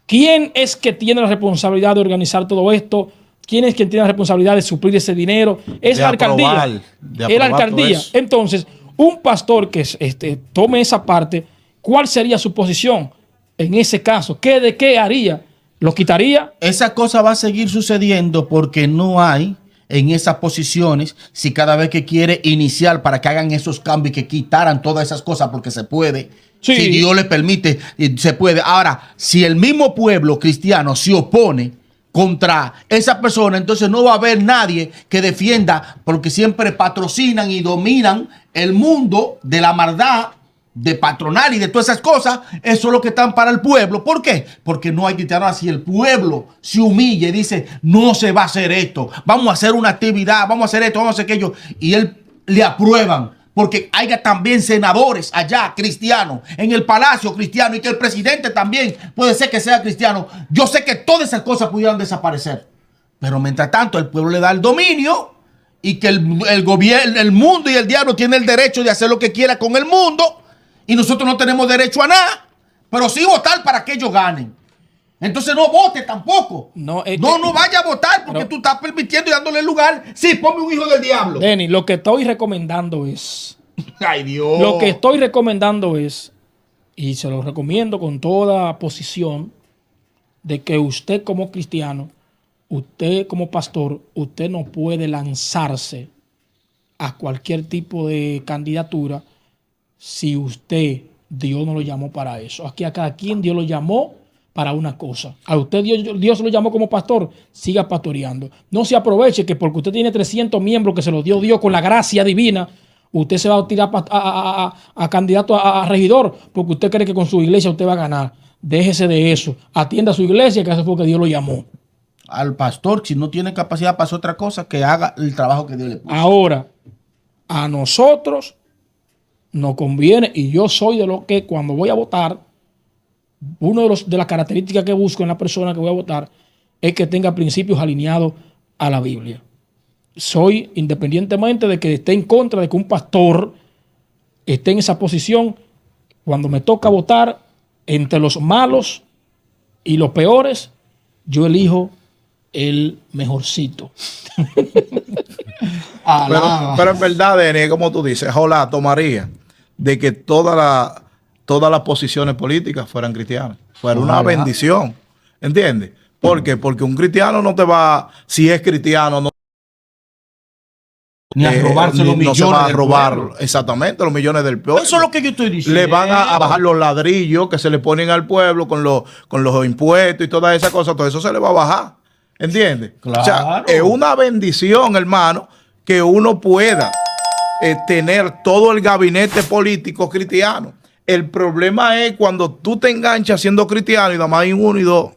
¿Quién es que tiene la responsabilidad de organizar todo esto? ¿Quién es quien tiene la responsabilidad de suplir ese dinero? Es la alcaldía. Es la alcaldía. Entonces, un pastor que tome esa parte, ¿cuál sería su posición en ese caso? ¿De qué haría? ¿Lo quitaría? Esa cosa va a seguir sucediendo porque no hay en esas posiciones, si cada vez que quiere iniciar para que hagan esos cambios y que quitaran todas esas cosas porque se puede, sí. Si Dios le permite, se puede. Ahora, si el mismo pueblo cristiano se opone contra esa persona, entonces no va a haber nadie que defienda, porque siempre patrocinan y dominan el mundo de la maldad de patronal y de todas esas cosas, eso es lo que están para el pueblo. ¿Por qué? Porque no hay cristianos así. El pueblo se humilla y dice, no se va a hacer esto, vamos a hacer una actividad, vamos a hacer esto, vamos a hacer aquello, y él le aprueban. Porque haya también senadores allá cristianos, en el palacio cristiano, y que el presidente también puede ser que sea cristiano. Yo sé que todas esas cosas pudieran desaparecer, pero mientras tanto el pueblo le da el dominio, y que el gobierno, el mundo y el diablo tienen el derecho de hacer lo que quiera con el mundo, y nosotros no tenemos derecho a nada, pero sí votar para que ellos ganen. Entonces no vote tampoco. No vaya a votar porque tú estás permitiendo y dándole lugar. Sí, ponme un hijo del diablo. Denny, lo que estoy recomendando es... Ay, Dios. Lo que estoy recomendando es, y se lo recomiendo con toda posición, de que usted como cristiano, usted como pastor, usted no puede lanzarse a cualquier tipo de candidatura si Dios no lo llamó para eso. Aquí a cada quien Dios lo llamó para una cosa. A usted Dios lo llamó como pastor, siga pastoreando. No se aproveche que porque usted tiene 300 miembros que se los dio Dios con la gracia divina, usted se va a tirar a candidato a regidor porque usted cree que con su iglesia usted va a ganar. Déjese de eso. Atienda a su iglesia, que eso fue que Dios lo llamó. Al pastor, si no tiene capacidad para hacer otra cosa, que haga el trabajo que Dios le puso. Ahora, a nosotros nos conviene, y yo soy de los que cuando voy a votar, una de las características que busco en la persona que voy a votar es que tenga principios alineados a la Biblia. Soy, independientemente de que esté en contra de que un pastor esté en esa posición, cuando me toca votar entre los malos y los peores, yo elijo el mejorcito. Pero en verdad, Denny, como tú dices, ojalá tomaría de que todas las posiciones políticas fueran cristianas. Fuera una bendición. ¿Entiendes? ¿Por qué? Porque un cristiano no te va, si es cristiano, no ni a robarse los millones. No se va a robar exactamente los millones del pueblo. Eso es lo que yo estoy diciendo. Le van a bajar los ladrillos que se le ponen al pueblo con los impuestos y todas esas cosas. Todo eso se le va a bajar. ¿Entiendes? Claro. O sea, es una bendición, hermano, que uno pueda tener todo el gabinete político cristiano. El problema es cuando tú te enganchas siendo cristiano y nada más hay uno y dos,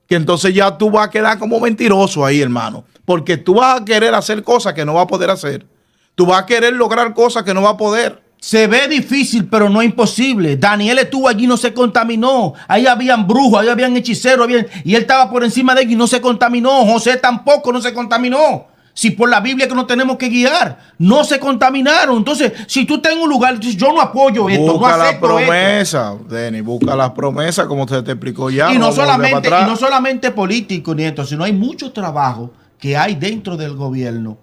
que entonces ya tú vas a quedar como mentiroso ahí, hermano. Porque tú vas a querer hacer cosas que no vas a poder hacer. Tú vas a querer lograr cosas que no vas a poder. Se ve difícil, pero no imposible. Daniel estuvo allí y no se contaminó. Ahí habían brujos, ahí habían hechiceros, y él estaba por encima de ellos y no se contaminó. José tampoco no se contaminó. Si por la Biblia que nos tenemos que guiar, no se contaminaron. Entonces, si tú estás en un lugar, yo no apoyo esto, busca no acepto la promesa, Denny, busca las promesas, como se te explicó ya. Y no solamente político, Nieto, sino hay muchos trabajos que hay dentro del gobierno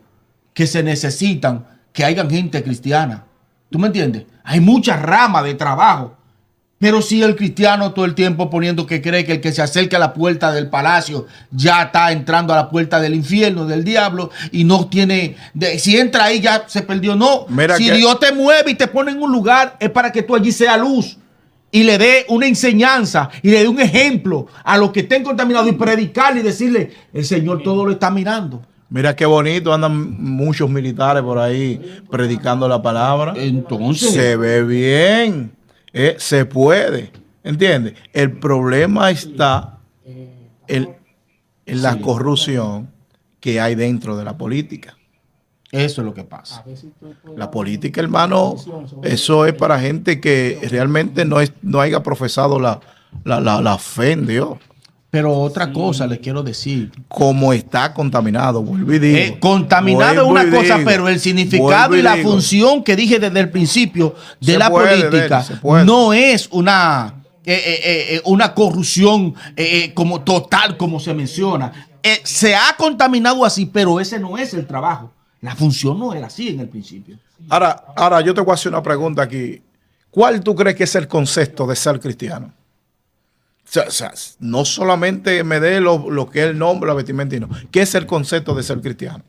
que se necesitan que hayan gente cristiana. ¿Tú me entiendes? Hay muchas ramas de trabajo. Pero si el cristiano todo el tiempo poniendo que cree que el que se acerca a la puerta del palacio ya está entrando a la puerta del infierno, del diablo, y no tiene... si entra ahí ya se perdió. No, mira, si Dios te mueve y te pone en un lugar, es para que tú allí seas luz y le dé una enseñanza y le dé un ejemplo a los que estén contaminados y predicarle y decirle, el Señor todo lo está mirando. Mira qué bonito, andan muchos militares por ahí predicando la palabra. Entonces... se ve bien, se puede, ¿entiendes? El problema está en la corrupción que hay dentro de la política. Eso es lo que pasa. La política, hermano, eso es para gente que realmente no haya profesado la fe en Dios. Pero otra cosa les quiero decir. Como está contaminado, vuelvo y digo. Contaminado es una cosa, pero el significado y la función que dije desde el principio de la política no es una corrupción como total, como se menciona. Se ha contaminado así, pero ese no es el trabajo. La función no era así en el principio. Ahora yo te voy a hacer una pregunta aquí. ¿Cuál tú crees que es el concepto de ser cristiano? O sea, no solamente me dé lo que es el nombre, la vestimenta, no. ¿Qué es el concepto de ser cristiano?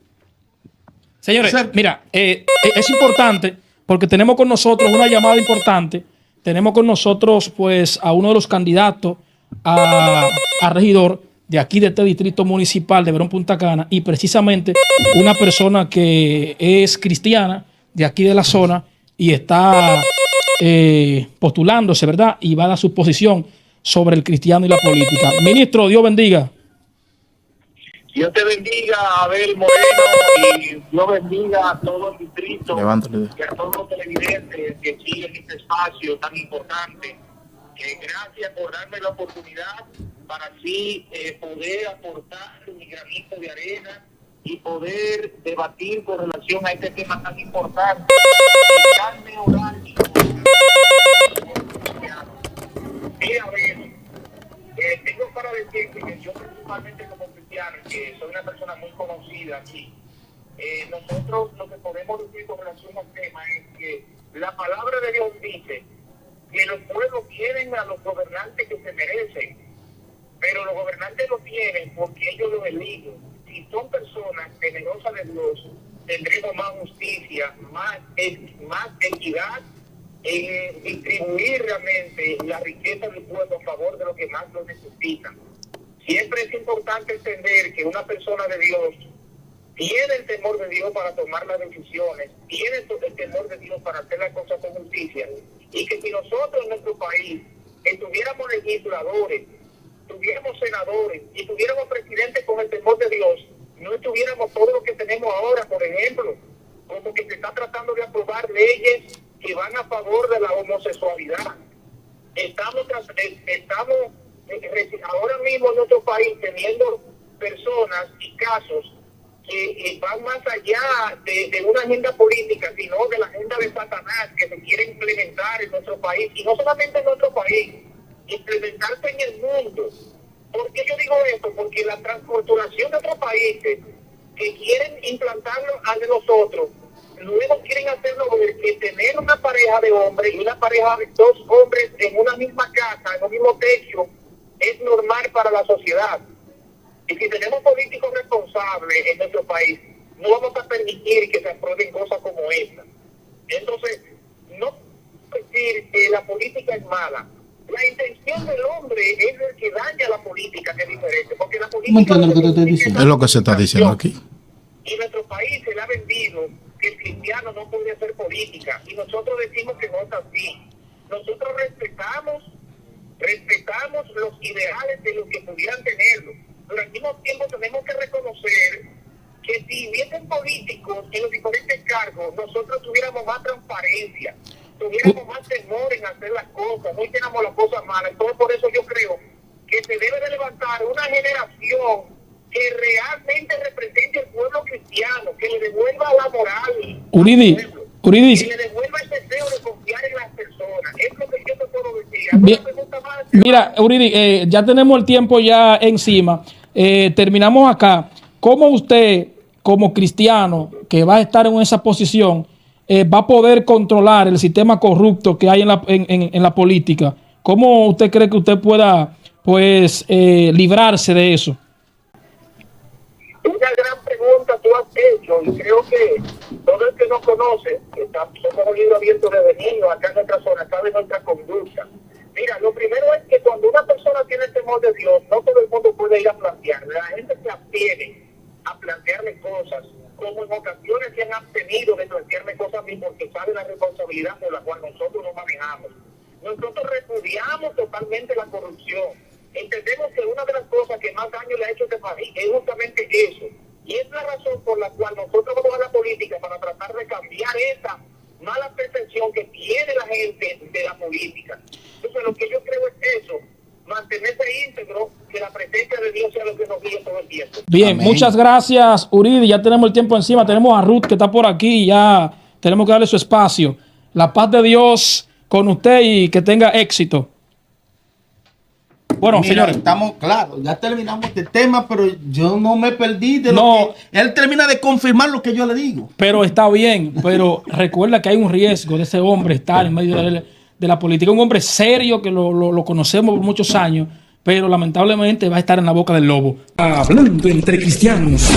Señores, mira, es importante porque tenemos con nosotros una llamada importante. Tenemos con nosotros, pues, a uno de los candidatos a regidor de aquí de este distrito municipal de Verón Punta Cana, y precisamente una persona que es cristiana de aquí de la zona y está postulándose, ¿verdad? Y va a dar su posición sobre el cristiano y la política. Ministro, Dios bendiga. Dios te bendiga, Abel Moreno, y Dios bendiga a todo el distrito y a todos los televidentes que siguen este espacio tan importante. Gracias por darme la oportunidad para así poder aportar mi granito de arena y poder debatir con relación a este tema tan importante. Darme horario. Mira, Abel, tengo para decirte que yo principalmente como cristiano, que soy una persona muy conocida aquí, nosotros lo que podemos decir con relación al tema es que la palabra de Dios dice que los pueblos quieren a los gobernantes que se merecen, pero los gobernantes lo tienen porque ellos lo eligen. Si son personas temerosas de Dios, tendremos más justicia, más equidad en distribuir realmente la riqueza del pueblo a favor de los que más lo necesitan. Siempre es importante entender que una persona de Dios tiene el temor de Dios para tomar las decisiones, tiene el temor de Dios para hacer las cosas con justicia, y que si nosotros en nuestro país tuviéramos legisladores, tuviéramos senadores y tuviéramos presidentes con el temor de Dios, no tuviéramos todo lo que tenemos ahora, por ejemplo, como que se está tratando de aprobar leyes que van a favor de la homosexualidad. Estamos ahora mismo en nuestro país teniendo personas y casos que van más allá de una agenda política, sino de la agenda de Satanás que se quiere implementar en nuestro país, y no solamente en nuestro país, implementarse en el mundo. ¿Por qué yo digo esto? Porque la transculturación de otros países que quieren implantarlo a nosotros, luego quieren hacerlo ver que tener una pareja de hombres y una pareja de dos hombres en una misma casa, en un mismo techo, es normal para la sociedad. Y si tenemos políticos responsables en nuestro país, no vamos a permitir que se aprueben cosas como esta. Entonces, no decir que la política es mala. La intención del hombre es el que daña la política, que es diferente. Porque la política No entiendo lo que te estoy diciendo. Es lo que se está diciendo aquí. Y nuestro país se le ha vendido que el cristiano no puede hacer política. Y nosotros decimos que no es así. Nosotros respetamos los ideales de los que pudieran tenerlo. Pero al mismo tiempo tenemos que reconocer que si hubiesen políticos en los diferentes cargos, nosotros tuviéramos más transparencia, tuviéramos más temor en hacer las cosas, no hiciéramos las cosas malas. Entonces, por eso yo creo que se debe de levantar una generación que realmente represente al pueblo cristiano, que le devuelva la moral Uridi, que le devuelva el deseo de confiar en las personas. Es lo que yo te puedo decir. Bien, mira, Uridi, ya tenemos el tiempo ya encima. Terminamos acá. ¿Cómo usted, como cristiano que va a estar en esa posición, va a poder controlar el sistema corrupto que hay en la política? ¿Cómo usted cree que usted pueda, pues, librarse de eso? Una gran pregunta tú has hecho, y creo que todo el que nos conoce, somos un libro abierto de niños acá en nuestra zona, sabe nuestra conducta. Mira, lo primero es que cuando una persona tiene el temor de Dios, no todo el mundo puede ir a plantearle. La gente se abstiene a plantearle cosas, como en ocasiones se han abstenido de plantearme cosas a mí porque sabe la responsabilidad por la cual nosotros nos manejamos. Nosotros repudiamos totalmente la corrupción. Entendemos que una de las cosas que más daño le ha hecho a este país es justamente eso. Y es la razón por la cual nosotros vamos a la política, para tratar de cambiar esa mala percepción que tiene la gente de la política. Entonces, lo que yo creo es eso, mantenerse íntegro, que la presencia de Dios sea lo que nos guíe todo el tiempo. Bien, Amén. muchas gracias, Uridi. Ya tenemos el tiempo encima. Tenemos a Ruth que está por aquí. Ya tenemos que darle su espacio. La paz de Dios con usted y que tenga éxito. Bueno, Mira, señores. estamos claros, ya terminamos este tema, pero yo no me perdí de No. lo que él termina de confirmar lo que yo le digo. Pero está bien. Pero recuerda que hay un riesgo de ese hombre estar en medio de la política. Un hombre serio que lo conocemos por muchos años, pero lamentablemente va a estar en la boca del lobo. Hablando entre cristianos.